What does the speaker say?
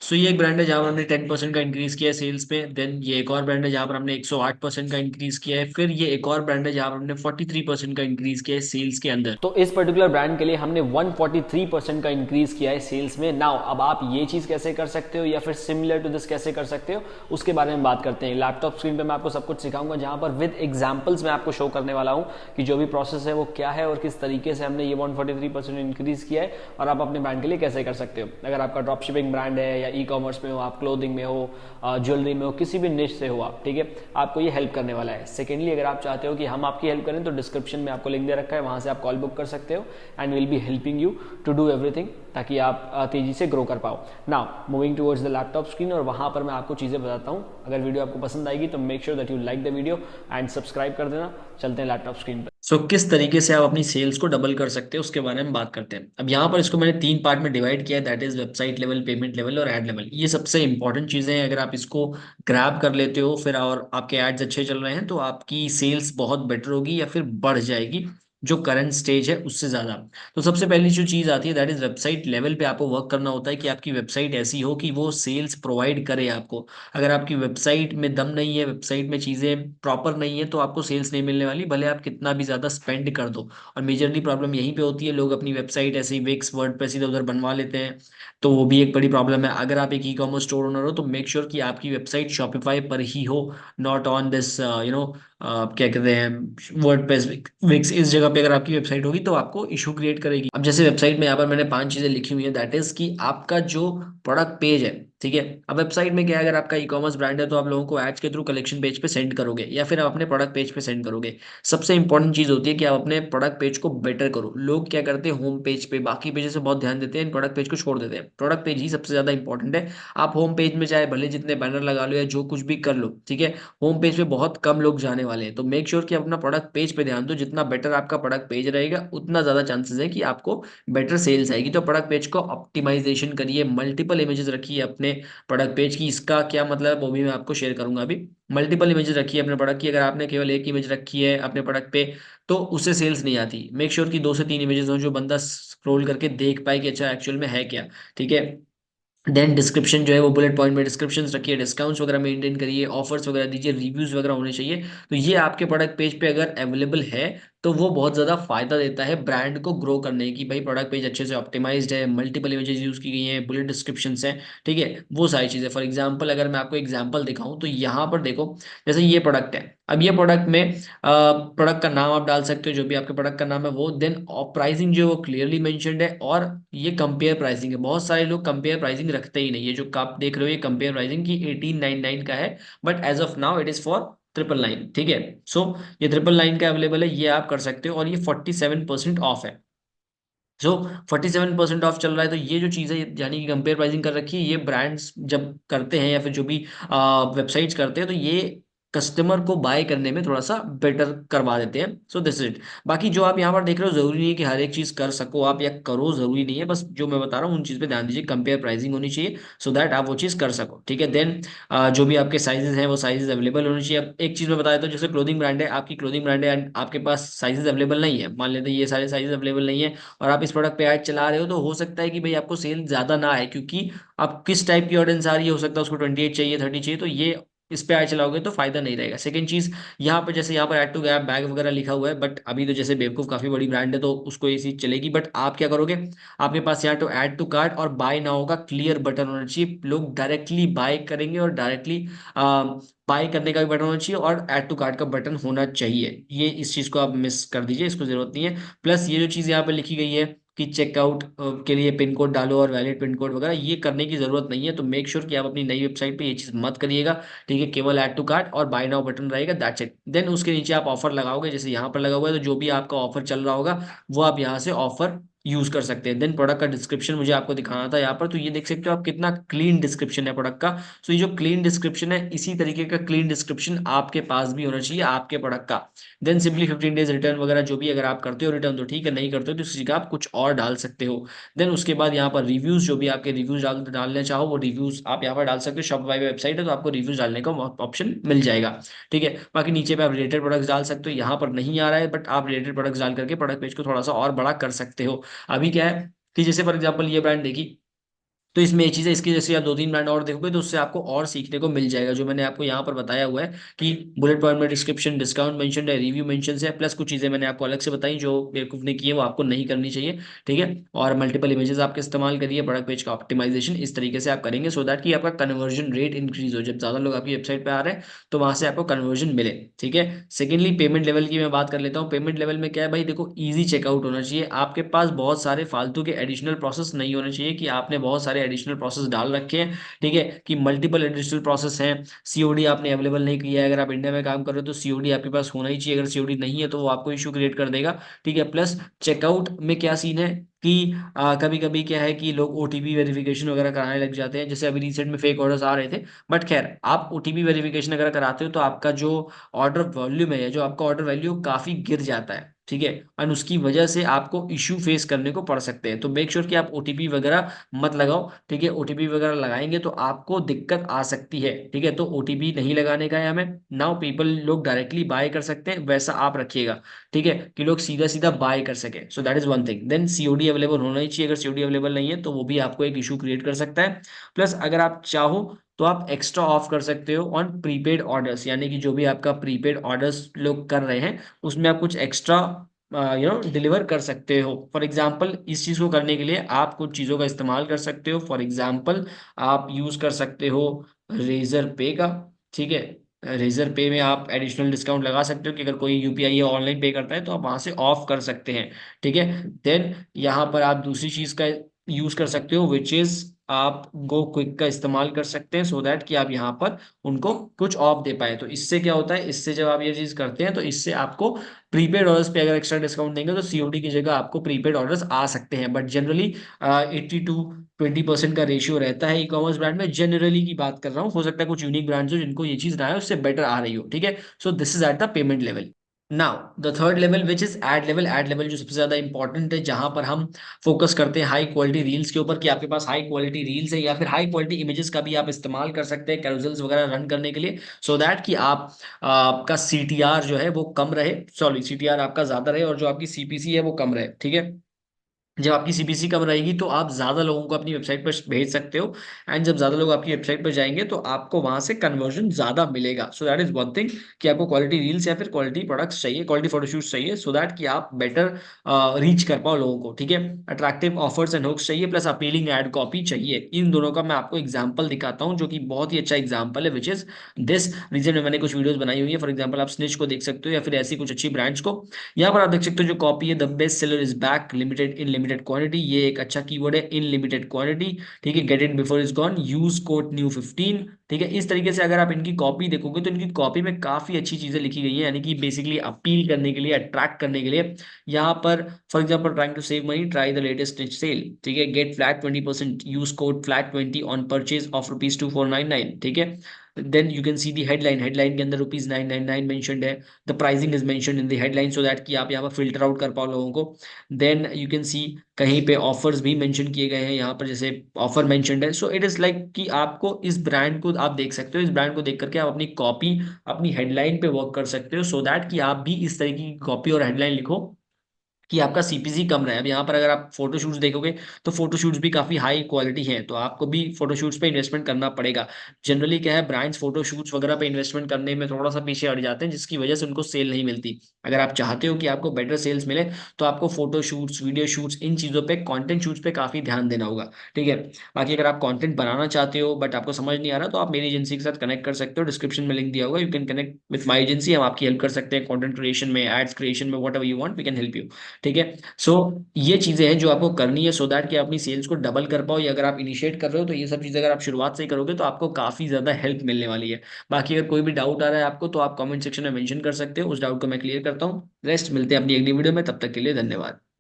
सो ये एक ब्रांड है जहाँ पर हमने 10% का इंक्रीज किया है सेल्स पे। देन ये एक और ब्रांड है जहाँ पर हमने 108% का इंक्रीज किया है। फिर ये एक और ब्रांड है जहाँ पर हमने 43% का इंक्रीज किया है सेल्स के अंदर। तो इस पर्टिकुलर ब्रांड के लिए हमने 143% का इंक्रीज किया है सेल्स में। नाउ अब आप ये चीज कैसे कर सकते हो या फिर सिमिलर टू दिस कैसे कर सकते हो, उसके बारे में बात करते हैं। लैपटॉप स्क्रीन पे मैं आपको सब कुछ सिखाऊंगा, जहां पर विद एग्जांपल्स मैं आपको शो करने वाला हूं कि जो भी प्रोसेस है वो क्या है और किस तरीके से हमने ये 143% इंक्रीज किया है और आप अपने ब्रांड के लिए कैसे कर सकते हो। अगर आपका ड्रॉप शिपिंग ब्रांड है या ई कॉमर्स में हो, आप क्लोथिंग में हो, ज्वेलरी में हो, किसी भी निश से हो आप, ठीक है, आपको ये हेल्प करने वाला है। सेकेंडली, अगर आप चाहते हो कि हम आपकी हेल्प करें तो डिस्क्रिप्शन में आपको लिंक दे रखा है, वहां से आप कॉल बुक कर सकते हो and will be helping you to do everything, ताकि आप तेजी से ग्रो कर पाओ। Now moving towards the laptop screen, और वहां पर मैं आपको चीजें बताता हूं। अगर वीडियो आपको पसंद आएगी तो make sure that you like the video and subscribe कर देना। चलते हैं लैपटॉप स्क्रीन पर। सो किस तरीके से आप अपनी सेल्स को डबल कर सकते हो उसके बारे में बात करते हैं। अब यहाँ पर इसको मैंने तीन पार्ट में डिवाइड किया है, that is website level, payment level और एड लेवल। ये सबसे इंपॉर्टेंट चीजें हैं। अगर आप इसको ग्रैब कर लेते हो फिर और आपके एड्स अच्छे चल रहे हैं तो आपकी सेल्स बहुत बेटर होगी या फिर बढ़ जाएगी जो करंट स्टेज है उससे ज्यादा। तो सबसे पहली जो चीज आती है दैट इज वेबसाइट लेवल पे आपको वर्क करना होता है कि आपकी वेबसाइट ऐसी हो कि वो सेल्स प्रोवाइड करे आपको। अगर आपकी वेबसाइट में दम नहीं है, वेबसाइट में चीजें प्रॉपर नहीं है, तो आपको सेल्स नहीं मिलने वाली, भले आप कितना भी ज्यादा स्पेंड कर दो। और मेजरली प्रॉब्लम यहीं पे होती है, लोग अपनी वेबसाइट ऐसे ही विक्स वर्डप्रेस इधर उधर बनवा लेते हैं। तो वो भी एक बड़ी प्रॉब्लम है। अगर आप एक ई कॉमर्स स्टोर ओनर हो तो मेक श्योर कि आपकी वेबसाइट शॉपिफाई पर ही हो, नॉट ऑन दिस क्या कहते हैं वर्डप्रेस, विक्स। इस जगह पे अगर आपकी वेबसाइट होगी तो आपको इशू क्रिएट करेगी। अब जैसे वेबसाइट में यहाँ पर मैंने पांच चीजें लिखी हुई है, दैट इज कि आपका जो प्रोडक्ट पेज है, ठीक है। अब वेबसाइट में क्या है, अगर आपका ई कॉमर्स ब्रांड है तो आप लोगों को एड्स के थ्रू कलेक्शन पेज पे सेंड करोगे या फिर आप अपने प्रोडक्ट पेज पे सेंड करोगे। सबसे इंपॉर्टेंट चीज होती है कि आप अपने प्रोडक्ट पेज को बेटर करो। लोग क्या करते हैं, होम पेज पे बाकी पेजेस से बहुत ध्यान देते हैं, प्रोडक्ट पेज को छोड़ देते हैं। प्रोडक्ट पेज ही सबसे ज्यादा इंपॉर्टेंट है। आप होम पेज में चाहे भले जितने बैनर लगा लो या जो कुछ भी कर लो, ठीक है, होम पेज पे बहुत कम लोग जाने वाले हैं। तो मेक श्योर कि आप अपना प्रोडक्ट पेज पे ध्यान दो। जितना बेटर आपका प्रोडक्ट पेज रहेगा उतना ज्यादा चांसेस है कि आपको बेटर सेल्स आएगी। तो प्रोडक्ट पेज को ऑप्टिमाइजेशन करिए, मल्टीपल इमेजेस रखिए अपने प्रोडक्ट पेज की। इसका क्या मतलब है वो भी मैं आपको शेयर करूंगा अभी। मल्टीपल इमेजेस रखिए अपने प्रोडक्ट की। अगर आपने केवल एक इमेज रखी है अपने प्रोडक्ट पे तो उससे सेल्स नहीं आती। मेक श्योर कि दो से तीन इमेजेस हो जो बंदा स्क्रॉल करके देख पाए कि अच्छा एक्चुअल में है क्या, ठीक है। देन डिस्क्रिप्शन जो है वो बुलेट पॉइंट में डिस्क्रिप्शन रखिए, डिस्काउंट्स वगैरह मेंटेन करिए, ऑफर्स वगैरह दीजिए, रिव्यूज वगैरह होने चाहिए। तो ये आपके प्रोडक्ट पेज पे अगर अवेलेबल है तो वो बहुत ज्यादा फायदा देता है ब्रांड को ग्रो करने की। भाई प्रोडक्ट पेज अच्छे से ऑप्टिमाइज्ड है, मल्टीपल इमेजेस यूज की गई हैं, बुलेट डिस्क्रिप्शन है, ठीक है, वो सारी चीजें। फॉर एग्जाम्पल अगर मैं आपको एग्जाम्पल दिखाऊं तो यहाँ पर देखो, जैसे ये प्रोडक्ट है। अब ये प्रोडक्ट में प्रोडक्ट का नाम आप डाल सकते हो, जो भी आपके प्रोडक्ट का नाम है वो। देन प्राइसिंग जो है वो क्लियरली मेंशन्ड है, और ये कंपेयर प्राइसिंग है। बहुत सारे लोग कंपेयर प्राइसिंग रखते ही नहीं है। जो आप देख रहे हो ये कंपेयर प्राइसिंग की 1899 का है, but as of now it is for 999, ठीक है। सो ये 999 का अवेलेबल है, ये आप कर सकते हो, और ये 47% ऑफ है। सो 47% ऑफ चल रहा है। तो ये जो चीज़ है यानी कि कंपेयर प्राइसिंग कर रखी है, ये ब्रांड्स जब करते हैं या फिर जो भी वेबसाइट्स करते हैं तो ये कस्टमर को बाय करने में थोड़ा सा बेटर करवा देते हैं। So this it. बाकी जो आप यहाँ पर देख रहे हो जरूरी नहीं है कि हर एक चीज कर सको आप या करो, जरूरी नहीं है। बस जो मैं बता रहा हूँ उन चीज पे ध्यान दीजिए, कंपेयर प्राइसिंग होनी चाहिए सो दैट आप वो चीज कर सको, ठीक है। देन जो भी आपके साइजेस हैं वो साइजेस अवेलेबल होने चाहिए। अब एक चीज मैं बता देता हूँ, जैसे क्लोथिंग ब्रांड है, आपकी क्लोथिंग ब्रांड है एंड आपके पास साइजेस अवेलेबल नहीं है, मान लेते हैं ये सारे साइजेस अवेलेबल नहीं है, और आप इस प्रोडक्ट पे ऐड चला रहे हो, तो हो सकता है कि भाई आपको सेल ज्यादा ना आए, क्योंकि आप किस टाइप की ऑडियंस आ रही है, हो सकता है उसको 28 चाहिए, 30 चाहिए, तो ये इस पे ऐड चलाओगे तो फायदा नहीं रहेगा। सेकंड चीज, यहाँ पे जैसे यहाँ पर ऐड टू गैप बैग वगैरह लिखा हुआ है, बट अभी तो जैसे बेवकूफ काफी बड़ी ब्रांड है तो उसको ये चीज चलेगी, बट आप क्या करोगे, आपके पास यहाँ तो ऐड टू कार्ट और बाय नाउ का क्लियर बटन होना चाहिए। लोग डायरेक्टली बाय करेंगे और डायरेक्टली बाय करने का भी बटन होना चाहिए और ऐड टू कार्ट का बटन होना चाहिए। ये इस चीज को आप मिस कर दीजिए, इसको जरूरत नहीं है। प्लस ये जो चीज यहाँ पे लिखी गई है कि चेकआउट के लिए पिन कोड डालो और वैलिड पिन कोड वगैरह, ये करने की जरूरत नहीं है। तो मेक श्योर कि आप अपनी नई वेबसाइट पे ये चीज मत करिएगा, ठीक है। केवल ऐड टू कार्ट और बाय नाउ बटन रहेगा, दैट्स इट। देन उसके नीचे आप ऑफर लगाओगे, जैसे यहाँ पर लगा हुआ है, तो जो भी आपका ऑफर चल रहा होगा वो आप यहाँ से ऑफर यूज कर सकते हैं। देन प्रोडक्ट का डिस्क्रिप्शन मुझे आपको दिखाना था यहाँ पर, तो ये देख सकते हो आप कितना क्लीन डिस्क्रिप्शन है प्रोडक्ट का। सो ये जो क्लीन डिस्क्रिप्शन है, इसी तरीके का क्लीन डिस्क्रिप्शन आपके पास भी होना चाहिए आपके प्रोडक्ट का। देन सिंपली 15 डेज रिटर्न वगैरह जो भी, अगर आप करते हो रिटर्न तो ठीक है, नहीं करते हो तो इसी का आप कुछ और डाल सकते हो। देन उसके बाद यहाँ पर रिव्यूज, जो भी आपके रिव्यूज डालने चाहो वो रिव्यूज आप यहाँ पर डाल सकते हो। शॉपिफाई वेबसाइट है तो आपको रिव्यूज डालने का ऑप्शन मिल जाएगा, ठीक है। बाकी नीचे पे आप रिलेटेड प्रोडक्ट्स डाल सकते हो, यहाँ पर नहीं आ रहा है, बट आप रिलेटेड प्रोडक्ट्स डाल करके प्रोडक्ट पेज को थोड़ा सा और बड़ा कर सकते हो। अभी क्या है कि जैसे फॉर एग्जाम्पल ये ब्रांड देखी, तो इसमें ये चीज़ है, इसकी जैसे आप दो तीन ब्रांड और देखोगे तो उससे आपको और सीखने को मिल जाएगा, जो मैंने आपको यहाँ पर बताया हुआ है कि बुलेट पॉइंट में डिस्क्रिप्शन, डिस्काउंट मेंशन है, रिव्यू मेंशन है, प्लस कुछ चीज़ें मैंने आपको अलग से बताई जो बेवकूफ़ ने की है वो आपको नहीं करनी चाहिए। ठीक है, और मल्टीपल इमेजेस आपके इस्तेमाल करिए, प्रोडक्ट पेज का ऑप्टिमाइजेशन इस तरीके से आप करेंगे सो दैट कि आपका कन्वर्जन रेट इंक्रीज हो, जब ज़्यादा लोग आपकी वेबसाइट पे आ रहे हैं तो वहां से आपको कन्वर्जन मिले। ठीक है, सेकेंडली पेमेंट लेवल की मैं बात कर लेता हूँ। पेमेंट लेवल में क्या है भाई, देखो इजी चेकआउट होना चाहिए, आपके पास बहुत सारे फालतू के एडिशनल प्रोसेस नहीं होने चाहिए कि आपने बहुत सारे एडिशनल प्रोसेस डाल रखे हैं। ठीक है, कि मल्टीपल एडिशनल प्रोसेस हैं, सीओडी आपने अवेलेबल नहीं किया है, अगर आप इंडिया में काम कर रहे हो तो सीओडी आपके पास होना ही चाहिए, अगर सीओडी नहीं है तो वो आपको इशू क्रिएट कर देगा। ठीक है, प्लस चेकआउट में क्या सीन है कि कभी कभी क्या है कि लोग ओटीपी वेरिफिकेशन वगैरह कराने लग जाते हैं, जैसे अभी रिसेंट में फेक ऑर्डर्स आ रहे थे। बट खैर, आप ओटीपी वेरिफिकेशन अगर कराते हो तो आपका जो ऑर्डर वॉल्यूम है, जो आपका ऑर्डर वैल्यू काफी गिर जाता है। ठीक है, और उसकी वजह से आपको इश्यू फेस करने को पड़ सकते हैं, तो मेक श्योर कि आप ओटीपी वगैरह मत लगाओ। ठीक है, ओटीपी वगैरह लगाएंगे तो आपको दिक्कत आ सकती है। ठीक है, तो ओटीपी नहीं लगाने का है हमें। नाउ पीपल, लोग डायरेक्टली बाय कर सकते हैं, वैसा आप रखिएगा। ठीक है, कि लोग सीधा सीधा बाय कर सके, so that is one thing. Then COD available होना ही चाहिए, अगर सीओडी अवेलेबल नहीं है तो वो भी आपको एक इशू क्रिएट कर सकता है। प्लस अगर आप चाहो तो आप एक्स्ट्रा ऑफ कर सकते हो ऑन प्रीपेड ऑर्डर्स, यानी कि जो भी आपका प्रीपेड ऑर्डर्स लोग कर रहे हैं उसमें आप कुछ एक्स्ट्रा डिलीवर कर सकते हो। फॉर एग्जाम्पल, इस चीज़ को करने के लिए आप कुछ चीज़ों का इस्तेमाल कर सकते हो। फॉर एग्जाम्पल, आप यूज़ कर सकते हो रेजर पे का। ठीक है, रेजर पे में आप एडिशनल डिस्काउंट लगा सकते हो कि अगर कोई यूपीआई या ऑनलाइन पे करता है तो आप वहां से ऑफ कर सकते हैं। ठीक है, देन यहाँ पर आप दूसरी चीज का यूज कर सकते हो विच इज आप गो क्विक का इस्तेमाल कर सकते हैं, सो दैट कि आप यहाँ पर उनको कुछ ऑफ दे पाए। तो इससे क्या होता है, इससे जब आप ये चीज करते हैं तो इससे आपको प्रीपेड ऑर्डर्स पे अगर एक्स्ट्रा डिस्काउंट देंगे तो सीओडी की जगह आपको प्रीपेड ऑर्डर्स आ सकते हैं। बट जनरली 80 to 20% का रेशियो रहता है ई कॉमर्स ब्रांड में, जनरली की बात कर रहा हूँ, हो सकता है कुछ यूनिक ब्रांड्स हो जिनको ये चीज ना है उससे बेटर आ रही हो। ठीक है, so this is at the payment level. Now the third level which is ad level. Ad level जो सबसे ज्यादा इंपॉर्टेंट है, जहां पर हम फोकस करते हैं हाई क्वालिटी रील्स के ऊपर, कि आपके पास हाई क्वालिटी रील्स है या फिर हाई क्वालिटी इमेजेस का भी आप इस्तेमाल कर सकते हैं कैरोसेल्स वगैरह रन करने के लिए, सो दैट कि आप आपका सीटीआर जो है वो कम रहे, सॉरी सीटीआर आपका ज्यादा रहे और जो आपकी सीपीसी है वो कम रहे। ठीक है, जब आपकी सीपीसी कम रहेगी तो आप ज्यादा लोगों को अपनी वेबसाइट पर भेज सकते हो, एंड जब ज्यादा लोग आपकी वेबसाइट पर जाएंगे तो आपको वहां से कन्वर्जन ज्यादा मिलेगा। सो दैट इज वन थिंग, कि आपको क्वालिटी रील्स या फिर क्वालिटी प्रोडक्ट्स चाहिए, क्वालिटी फोटोशूट्स चाहिए, सो दैट कि आप बेटर रीच कर पाओ लोगों को। ठीक है, अट्रैक्टिव ऑफर्स एंड हुक्स चाहिए, प्लस अपीलिंग एड कॉपी चाहिए। इन दोनों का मैं आपको एग्जाम्पल दिखाता हूँ जो कि बहुत ही अच्छा एग्जाम्पल है, विच इज दिस रीजन में मैंने कुछ वीडियोस बनाई हुई है। फॉर एग्जाम्पल, आप स्निच को देख सकते हो या फिर ऐसी कुछ अच्छी ब्रांड्स को। यहाँ पर आप देख सकते हो जो कॉपी है, the best seller is back, limited in limited quantity, ये एक अच्छा कीवर्ड है, इन लिमिटेड क्वांटिटी। ठीक है, get it before is gone, use code new 15। ठीक है, इस तरीके से अगर आप इनकी कॉपी देखोगे तो इनकी कॉपी में काफी अच्छी चीजें लिखी गई है, यानी कि बेसिकली अपील करने के लिए, अट्रैक्ट करने के लिए। यहाँ पर for example, trying to save money, try the latest sale. ठीक है, get flat 20%, use code flat 20 on purchase of ₹2499। ठीक है, then you can see the headline, headline के अंदर ₹999 mentioned है, the pricing is mentioned in the headline so that कि आप यहाँ पर filter out कर पाओ लोगों को। then you can see कहीं पे ऑफर्स भी मेंशन किए गए हैं, यहाँ पर जैसे ऑफर मेंशनड है। सो इट इज लाइक कि आपको इस ब्रांड को आप देख सकते हो, इस ब्रांड को देख करके आप अपनी कॉपी, अपनी हेडलाइन पे वर्क कर सकते हो, सो दैट कि आप भी इस तरीके की कॉपी और हेडलाइन लिखो कि आपका सीपीसी कम रहे। अब यहाँ पर अगर आप फोटोशूट्स देखोगे तो फोटोशूट्स भी काफी हाई क्वालिटी हैं, तो आपको भी फोटोशूट्स पे इन्वेस्टमेंट करना पड़ेगा। जनरली क्या है, ब्रांड्स फोटोशूट्स वगैरह पे इन्वेस्टमेंट करने में थोड़ा सा पीछे हट जाते हैं, जिसकी वजह से उनको सेल नहीं मिलती। अगर आप चाहते हो कि आपको बेटर सेल्स मिले तो आपको फोटोशूट्स, वीडियो शूट्स, इन चीजों पे, कंटेंट शूट्स पे काफी ध्यान देना होगा। ठीक है, बाकी अगर आप कंटेंट बनाना चाहते हो बट आपको समझ नहीं आ रहा तो आप मेरी एजेंसी के साथ कनेक्ट कर सकते हो, डिस्क्रिप्शन में लिंक दिया होगा, you can connect with my agency, हम आपकी हेल्प कर सकते हैं कंटेंट क्रिएशन में, एड्स क्रिएशन में, whatever you want we can help you. ठीक है, सो ये चीजें हैं जो आपको करनी है सो दैट कि अपनी सेल्स को डबल कर पाओ, या अगर आप इनिशिएट कर रहे हो तो ये सब चीजें अगर आप शुरुआत से ही करोगे तो आपको काफी ज्यादा हेल्प मिलने वाली है। बाकी अगर कोई भी डाउट आ रहा है आपको तो आप कमेंट सेक्शन में मेंशन कर सकते हो, उस डाउट को मैं क्लियर करता हूँ। रेस्ट मिलते हैं अपनी अगली वीडियो में, तब तक के लिए धन्यवाद।